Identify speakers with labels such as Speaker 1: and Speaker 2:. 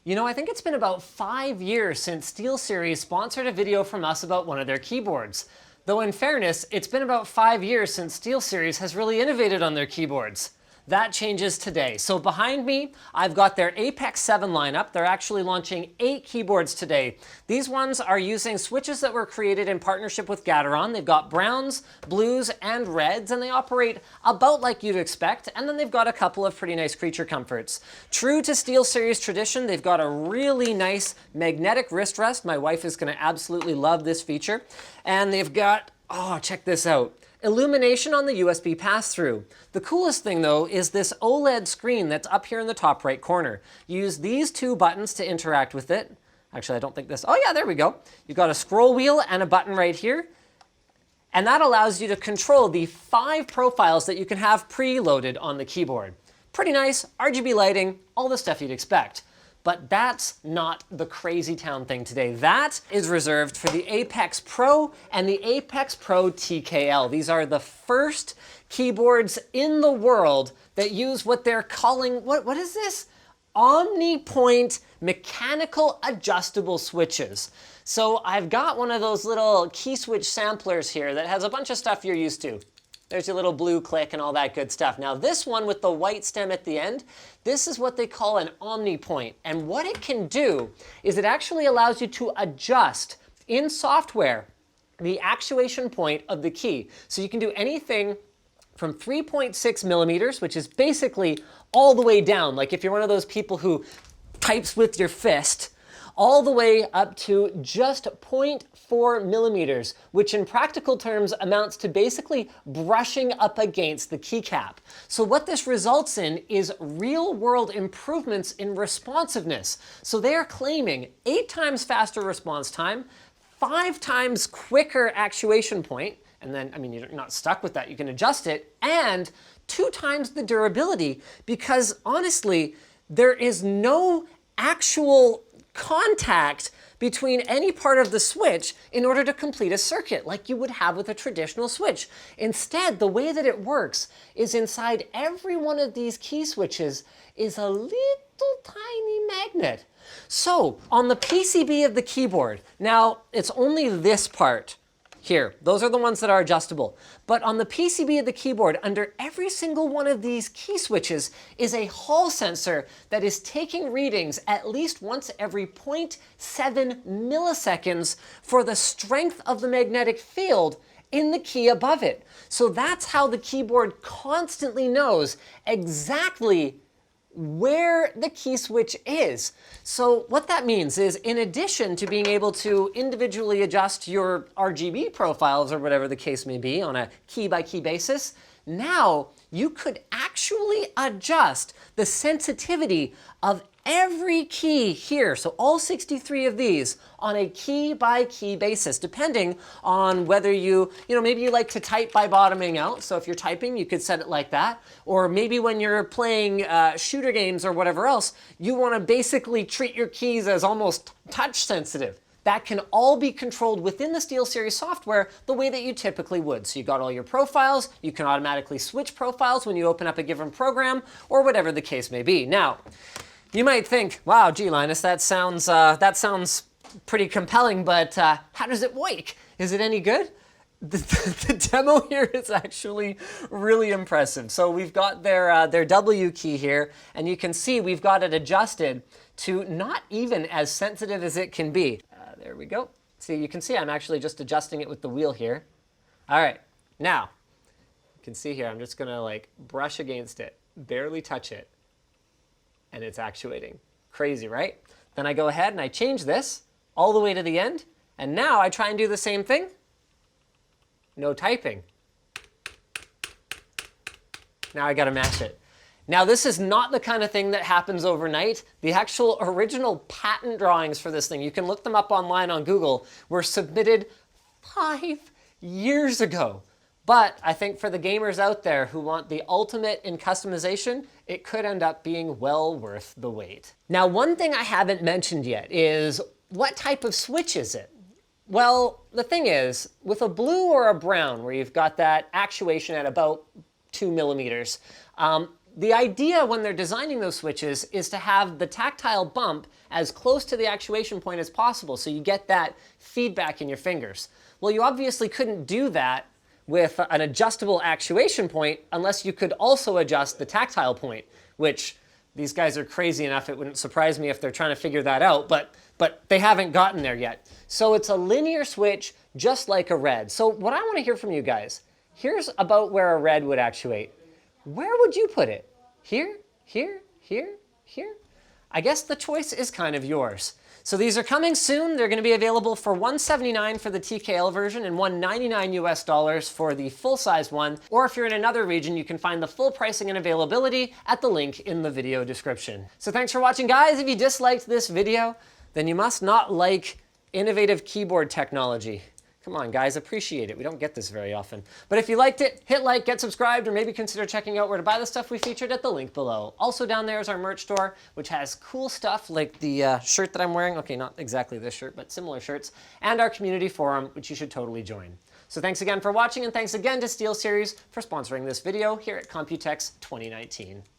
Speaker 1: You know, I think it's been about 5 years since SteelSeries sponsored a video from us about one of their keyboards. Though in fairness, it's been about 5 years since SteelSeries has really innovated on their keyboards. That changes today. So behind me, I've got their Apex 7 lineup. They're actually launching 8 keyboards today. These ones are using switches that were created in partnership with Gateron. They've got browns, blues, and reds, and they operate about like you'd expect. And then they've got a couple of pretty nice creature comforts. True to SteelSeries tradition, they've got a really nice magnetic wrist rest. My wife is gonna absolutely love this feature. And they've got, oh, check this out. Illumination on the USB pass-through. The coolest thing though is this OLED screen that's up here in the top right corner. Use these 2 buttons to interact with it. Actually, I don't think this, oh yeah, there we go. You've got a scroll wheel and a button right here. And that allows you to control the 5 profiles that you can have preloaded on the keyboard. Pretty nice, RGB lighting, all the stuff you'd expect. But that's not the crazy town thing today. That is reserved for the Apex Pro and the Apex Pro TKL. These are the first keyboards in the world that use what they're calling, what is this? Omni-point mechanical adjustable switches. So I've got one of those little key switch samplers here that has a bunch of stuff you're used to. There's your little blue click and all that good stuff. Now this one with the white stem at the end, this is what they call an omni-point. And what it can do is it actually allows you to adjust in software the actuation point of the key. So you can do anything from 3.6 millimeters, which is basically all the way down. Like if you're one of those people who types with your fist, all the way up to just 0.4 millimeters, which in practical terms amounts to basically brushing up against the keycap. So what this results in is real-world improvements in responsiveness. So they are claiming 8 times faster response time, 5 times quicker actuation point, and then, I mean, you're not stuck with that, you can adjust it, and 2 times the durability, because honestly, there is no actual contact between any part of the switch in order to complete a circuit like you would have with a traditional switch. Instead, the way that it works is inside every one of these key switches is a little tiny magnet. So on the PCB of the keyboard, now it's only this part here. Those are the ones that are adjustable. But on the PCB of the keyboard, under every single one of these key switches is a Hall sensor that is taking readings at least once every 0.7 milliseconds for the strength of the magnetic field in the key above it. So that's how the keyboard constantly knows exactly where the key switch is. So what that means is, in addition to being able to individually adjust your RGB profiles or whatever the case may be on a key-by-key basis, now you could actually adjust the sensitivity of every key here, so all 63 of these, on a key-by-key basis, depending on whether maybe you like to type by bottoming out, so if you're typing, you could set it like that, or maybe when you're playing shooter games or whatever else, you want to basically treat your keys as almost touch sensitive. That can all be controlled within the SteelSeries software the way that you typically would. So you got all your profiles, you can automatically switch profiles when you open up a given program, or whatever the case may be. Now, you might think, wow, gee, Linus, that sounds pretty compelling, but how does it work? Is it any good? The demo here is actually really impressive. So we've got their W key here, and you can see we've got it adjusted to not even as sensitive as it can be. There we go. See, you can see I'm actually just adjusting it with the wheel here. All right, now, you can see here, I'm just gonna like brush against it, barely touch it, and it's actuating. Crazy, right? Then I go ahead and I change this all the way to the end, and now I try and do the same thing. No typing. Now I gotta mash it. Now this is not the kind of thing that happens overnight. The actual original patent drawings for this thing, you can look them up online on Google, were submitted 5 years ago. But I think for the gamers out there who want the ultimate in customization, it could end up being well worth the wait. Now, one thing I haven't mentioned yet is, what type of switch is it? Well, the thing is, with a blue or a brown, where you've got that actuation at about 2 millimeters, The idea when they're designing those switches is to have the tactile bump as close to the actuation point as possible so you get that feedback in your fingers. Well, you obviously couldn't do that with an adjustable actuation point unless you could also adjust the tactile point, which these guys are crazy enough, it wouldn't surprise me if they're trying to figure that out, but they haven't gotten there yet. So it's a linear switch just like a red. So what I want to hear from you guys, here's about where a red would actuate. Where would you put it? Here, here, here, here? I guess the choice is kind of yours. So these are coming soon. They're going to be available for $179 for the TKL version and $199 US for the full-size one. Or if you're in another region, you can find the full pricing and availability at the link in the video description. So thanks for watching, guys. If you disliked this video, then you must not like innovative keyboard technology. Come on, guys, appreciate it. We don't get this very often. But if you liked it, hit like, get subscribed, or maybe consider checking out where to buy the stuff we featured at the link below. Also down there is our merch store, which has cool stuff like the shirt that I'm wearing. Okay, not exactly this shirt, but similar shirts. And our community forum, which you should totally join. So thanks again for watching, and thanks again to SteelSeries for sponsoring this video here at Computex 2019.